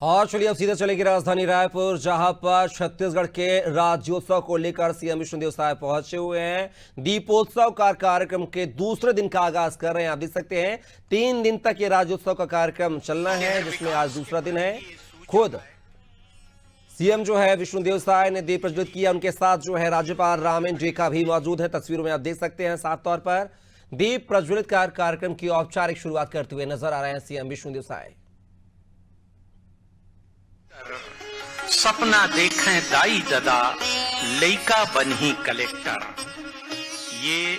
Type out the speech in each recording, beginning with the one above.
और चलिए अब सीधे चलेगी राजधानी रायपुर, जहां पर छत्तीसगढ़ के राज्योत्सव को लेकर सीएम विष्णुदेव साय पहुंचे हुए हैं। दीपोत्सव का कार्यक्रम के दूसरे दिन का आगाज कर रहे हैं। आप देख सकते हैं 3 दिन तक ये राज्योत्सव का कार्यक्रम चलना है, जिसमें आज दूसरा दिन है। खुद सीएम जो है विष्णुदेव साय ने दीप प्रज्वलित किया। उनके साथ जो है राज्यपाल रामेन जेका भी मौजूद है। तस्वीरों में आप देख सकते हैं साफ तौर पर दीप प्रज्वलित कर कार्यक्रम की औपचारिक शुरुआत करते हुए नजर आ रहे हैं सीएम विष्णुदेव साय। सपना देखें दाई ददा लइका बनी कलेक्टर। ये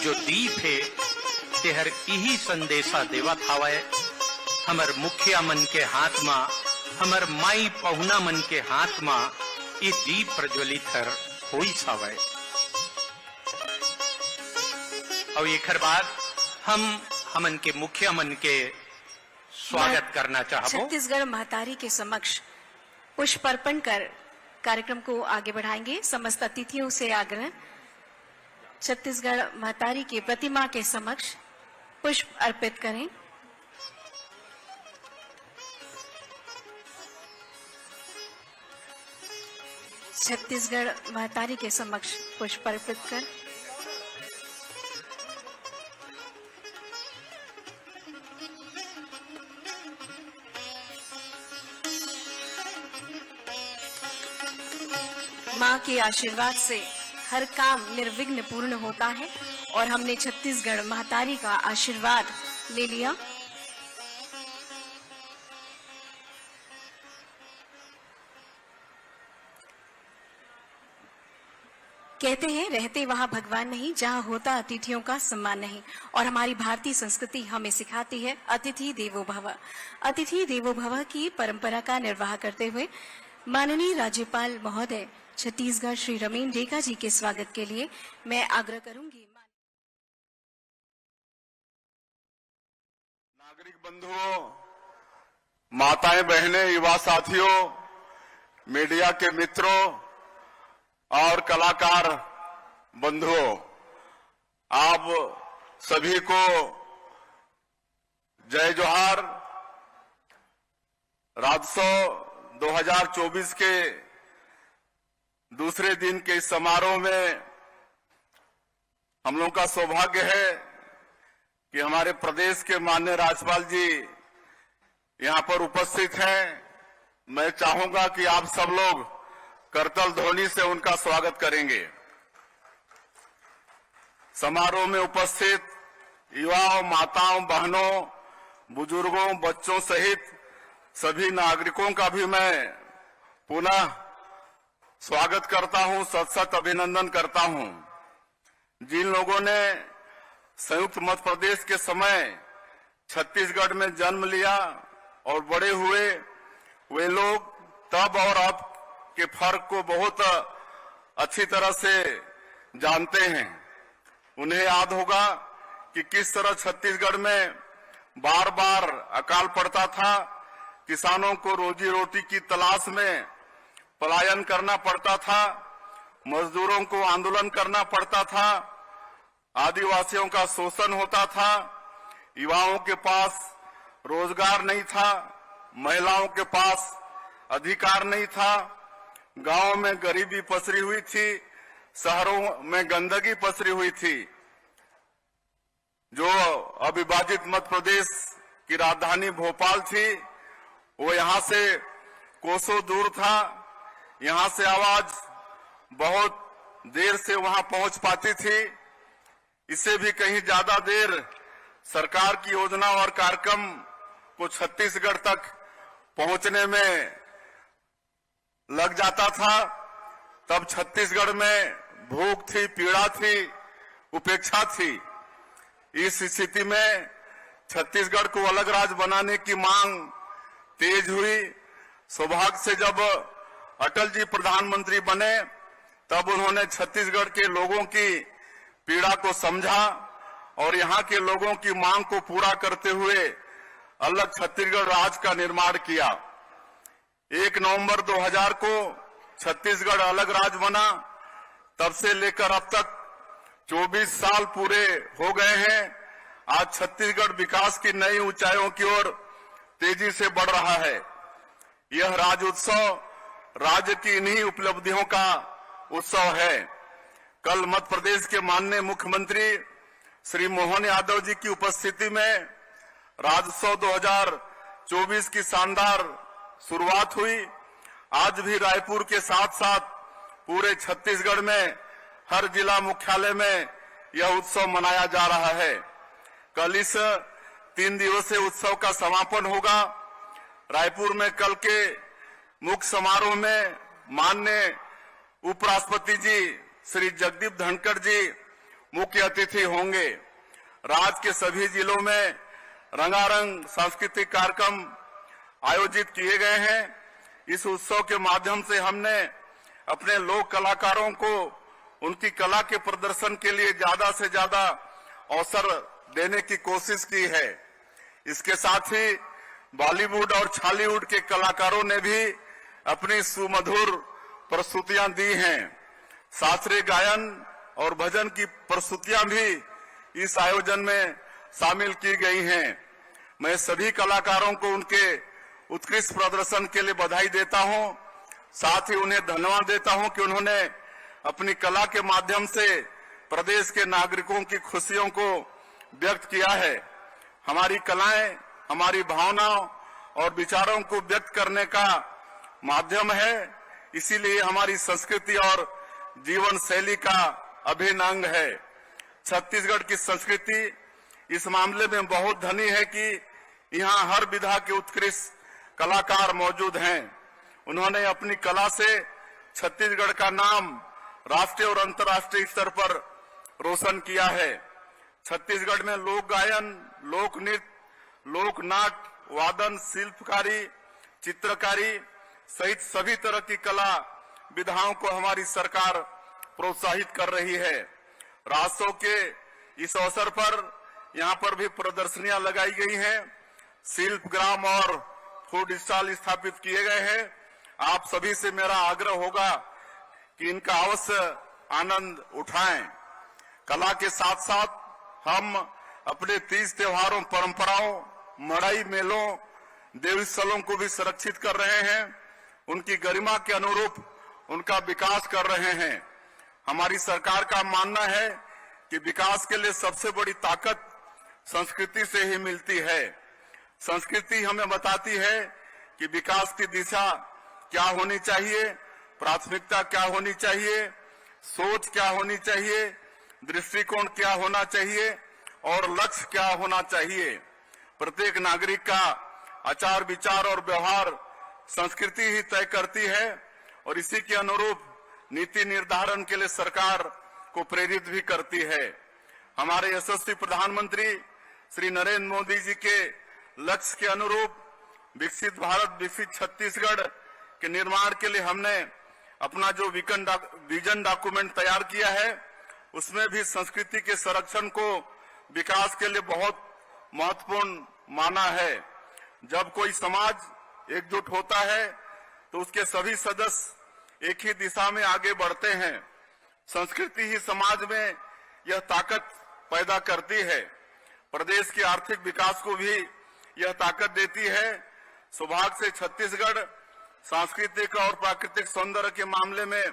जो दीप है तेहर यही संदेशा देवत हवय। हमर मुखिया मन के हाथ में, हमर माई पहुना मन के हाथ में ये दीप प्रज्वलित हर होई हवय। और एकर बाद हमन के मुखिया मन के स्वागत करना चाहबो। छत्तीसगढ़ महतारी के समक्ष पुष्प अर्पण कर कार्यक्रम को आगे बढ़ाएंगे। समस्त अतिथियों से आग्रह, छत्तीसगढ़ महतारी की प्रतिमा के समक्ष पुष्प अर्पित करें। छत्तीसगढ़ महतारी के समक्ष पुष्प अर्पित कर माँ के आशीर्वाद से हर काम निर्विघ्न पूर्ण होता है और हमने छत्तीसगढ़ महतारी का आशीर्वाद ले लिया। कहते हैं रहते वहां भगवान नहीं, जहां होता अतिथियों का सम्मान नहीं। और हमारी भारतीय संस्कृति हमें सिखाती है अतिथि देवो भव। अतिथि देवो भव की परंपरा का निर्वाह करते हुए माननीय राज्यपाल महोदय छत्तीसगढ़ श्री रमेन जेका जी के स्वागत के लिए मैं आग्रह करूंगी। नागरिक बंधुओं, माताएं, बहनें, युवा साथियों, मीडिया के मित्रों और कलाकार बंधुओं, आप सभी को जय जोहार। राज्योत्सव 2024 के दूसरे दिन के इस समारोह में हम लोगों का सौभाग्य है कि हमारे प्रदेश के माननीय राज्यपाल जी यहां पर उपस्थित हैं। मैं चाहूंगा कि आप सब लोग करतल ध्वनि से उनका स्वागत करेंगे। समारोह में उपस्थित युवाओं, माताओं, बहनों, बुजुर्गों, बच्चों सहित सभी नागरिकों का भी मैं पुनः स्वागत करता हूं, सत अभिनंदन करता हूं। जिन लोगों ने संयुक्त मध्य प्रदेश के समय छत्तीसगढ़ में जन्म लिया और बड़े हुए, वे लोग तब और अब के फर्क को बहुत अच्छी तरह से जानते हैं। उन्हें याद होगा कि किस तरह छत्तीसगढ़ में बार बार अकाल पड़ता था, किसानों को रोजी रोटी की तलाश में पलायन करना पड़ता था, मजदूरों को आंदोलन करना पड़ता था, आदिवासियों का शोषण होता था, युवाओं के पास रोजगार नहीं था, महिलाओं के पास अधिकार नहीं था, गांवों में गरीबी पसरी हुई थी, शहरों में गंदगी पसरी हुई थी। जो अविभाजित मध्य प्रदेश की राजधानी भोपाल थी, वो यहां से कोसों दूर था। यहां से आवाज बहुत देर से वहां पहुंच पाती थी। इससे भी कहीं ज्यादा देर सरकार की योजना और कार्यक्रम को छत्तीसगढ़ तक पहुंचने में लग जाता था। तब छत्तीसगढ़ में भूख थी, पीड़ा थी, उपेक्षा थी। इस स्थिति में छत्तीसगढ़ को अलग राज्य बनाने की मांग तेज हुई। सौभाग्य से जब अटल जी प्रधानमंत्री बने, तब उन्होंने छत्तीसगढ़ के लोगों की पीड़ा को समझा और यहां के लोगों की मांग को पूरा करते हुए अलग छत्तीसगढ़ राज्य का निर्माण किया। 1 नवंबर 2000 को छत्तीसगढ़ अलग राज्य बना। तब से लेकर अब तक 24 साल पूरे हो गए हैं। आज छत्तीसगढ़ विकास की नई ऊंचाइयों की ओर तेजी से बढ़ रहा है। यह राज्योत्सव राज्य की इन्हीं उपलब्धियों का उत्सव है। कल मध्य प्रदेश के माननीय मुख्यमंत्री श्री मोहन यादव जी की उपस्थिति में राज्योत्सव 2024 की शानदार शुरुआत हुई। आज भी रायपुर के साथ साथ पूरे छत्तीसगढ़ में हर जिला मुख्यालय में यह उत्सव मनाया जा रहा है। कल इस 3 दिवसीय उत्सव का समापन होगा। रायपुर में कल के मुख्य समारोह में माननीय उपराष्ट्रपति जी श्री जगदीप धनखड़ जी मुख्य अतिथि होंगे। राज्य के सभी जिलों में रंगारंग सांस्कृतिक कार्यक्रम आयोजित किए गए हैं। इस उत्सव के माध्यम से हमने अपने लोक कलाकारों को उनकी कला के प्रदर्शन के लिए ज्यादा से ज्यादा अवसर देने की कोशिश की है। इसके साथ ही बॉलीवुड और छॉलीवुड के कलाकारों ने भी अपनी सुमधुर प्रस्तुतियां दी हैं। शास्त्रीय गायन और भजन की प्रस्तुतियां भी इस आयोजन में शामिल की गई हैं। मैं सभी कलाकारों को उनके उत्कृष्ट प्रदर्शन के लिए बधाई देता हूं। साथ ही उन्हें धन्यवाद देता हूं कि उन्होंने अपनी कला के माध्यम से प्रदेश के नागरिकों की खुशियों को व्यक्त किया है। हमारी कलाएं हमारी भावनाओं और विचारों को व्यक्त करने का माध्यम है। इसीलिए हमारी संस्कृति और जीवन शैली का अभिन्न अंग है। छत्तीसगढ़ की संस्कृति इस मामले में बहुत धनी है कि यहाँ हर विधा के उत्कृष्ट कलाकार मौजूद हैं। उन्होंने अपनी कला से छत्तीसगढ़ का नाम राष्ट्रीय और अंतर्राष्ट्रीय स्तर पर रोशन किया है। छत्तीसगढ़ में लोक गायन, लोक नृत्य, लोक नाट्य, वादन, शिल्पकारी, चित्रकारी सहित सभी तरह की कला विधाओं को हमारी सरकार प्रोत्साहित कर रही है। राजोत्सव के इस अवसर पर यहाँ पर भी प्रदर्शनियां लगाई गई हैं। शिल्प ग्राम और फूड स्टॉल स्थापित किए गए हैं। आप सभी से मेरा आग्रह होगा कि इनका अवश्य आनंद उठाएं। कला के साथ साथ हम अपने तीज त्योहारों, परंपराओं, मड़ई मेलों, देवी स्थलों को भी संरक्षित कर रहे हैं। उनकी गरिमा के अनुरूप उनका विकास कर रहे हैं। हमारी सरकार का मानना है कि विकास के लिए सबसे बड़ी ताकत संस्कृति से ही मिलती है। संस्कृति हमें बताती है कि विकास की दिशा क्या होनी चाहिए, प्राथमिकता क्या होनी चाहिए, सोच क्या होनी चाहिए, दृष्टिकोण क्या होना चाहिए और लक्ष्य क्या होना चाहिए। प्रत्येक नागरिक का आचार विचार और व्यवहार संस्कृति ही तय करती है और इसी के अनुरूप नीति निर्धारण के लिए सरकार को प्रेरित भी करती है। हमारे यशस्वी प्रधानमंत्री श्री नरेंद्र मोदी जी के लक्ष्य के अनुरूप विकसित भारत, विकसित छत्तीसगढ़ के निर्माण के लिए हमने अपना जो विजन डॉक्यूमेंट तैयार किया है उसमें भी संस्कृति के संरक्षण को विकास के लिए बहुत महत्वपूर्ण माना है। जब कोई समाज एकजुट होता है तो उसके सभी सदस्य एक ही दिशा में आगे बढ़ते हैं। संस्कृति ही समाज में यह ताकत पैदा करती है। प्रदेश के आर्थिक विकास को भी यह ताकत देती है। सौभाग्य से छत्तीसगढ़ सांस्कृतिक और प्राकृतिक सौंदर्य के मामले में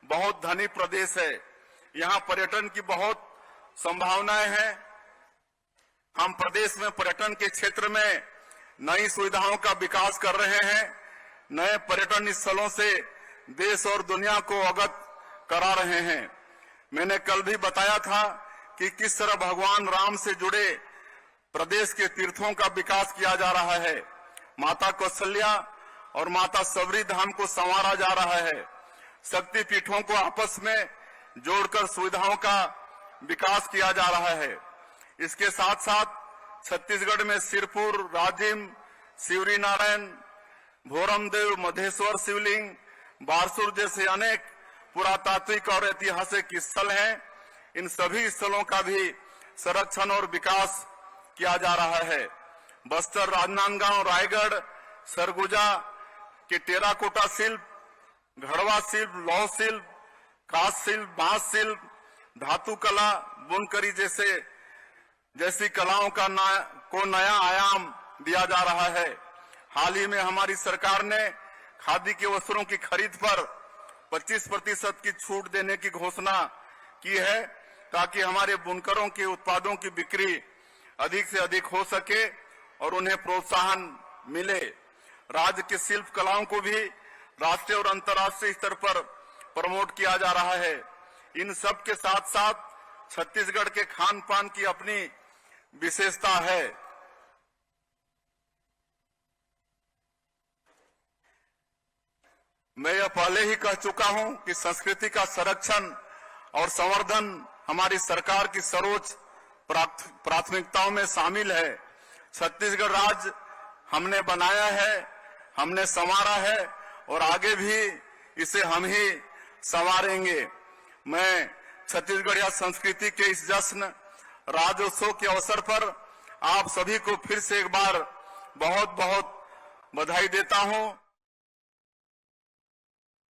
बहुत धनी प्रदेश है। यहाँ पर्यटन की बहुत संभावनाएं हैं। हम प्रदेश में पर्यटन के क्षेत्र में नई सुविधाओं का विकास कर रहे हैं। नए पर्यटन स्थलों से देश और दुनिया को अवगत करा रहे हैं। मैंने कल भी बताया था कि किस तरह भगवान राम से जुड़े प्रदेश के तीर्थों का विकास किया जा रहा है। माता कौशल्या और माता सबरी धाम को संवारा जा रहा है। शक्ति पीठों को आपस में जोड़कर सुविधाओं का विकास किया जा रहा है। इसके साथ साथ छत्तीसगढ़ में सिरपुर, राजिम, शिवरी नारायण, भोरमदेव, मधेश्वर शिवलिंग, बारसूर जैसे अनेक पुरातात्विक और ऐतिहासिक स्थल हैं। इन सभी स्थलों का भी संरक्षण और विकास किया जा रहा है। बस्तर, राजनांदगांव, रायगढ़, सरगुजा के टेराकोटा शिल्प, घड़वा शिल्प, लौह शिल्प, कांस्य शिल्प, बांस शिल्प, धातु कला, बुनकरी जैसी कलाओं का को नया आयाम दिया जा रहा है। हाल ही में हमारी सरकार ने खादी के वस्त्रों की खरीद पर 25% की छूट देने की घोषणा की है, ताकि हमारे बुनकरों के उत्पादों की बिक्री अधिक से अधिक हो सके और उन्हें प्रोत्साहन मिले। राज्य की शिल्प कलाओं को भी राष्ट्रीय और अंतर्राष्ट्रीय स्तर पर प्रमोट किया जा रहा है। इन सब के साथ साथ छत्तीसगढ़ के खान पान की अपनी विशेषता है। मैं यह पहले ही कह चुका हूं कि संस्कृति का संरक्षण और संवर्धन हमारी सरकार की सर्वोच्च प्राथमिकताओं में शामिल है। छत्तीसगढ़ राज्य हमने बनाया है, हमने संवारा है और आगे भी इसे हम ही संवारेंगे। मैं छत्तीसगढ़िया संस्कृति के इस जश्न राज्योत्सव के अवसर पर आप सभी को फिर से एक बार बहुत बहुत बधाई देता हूं।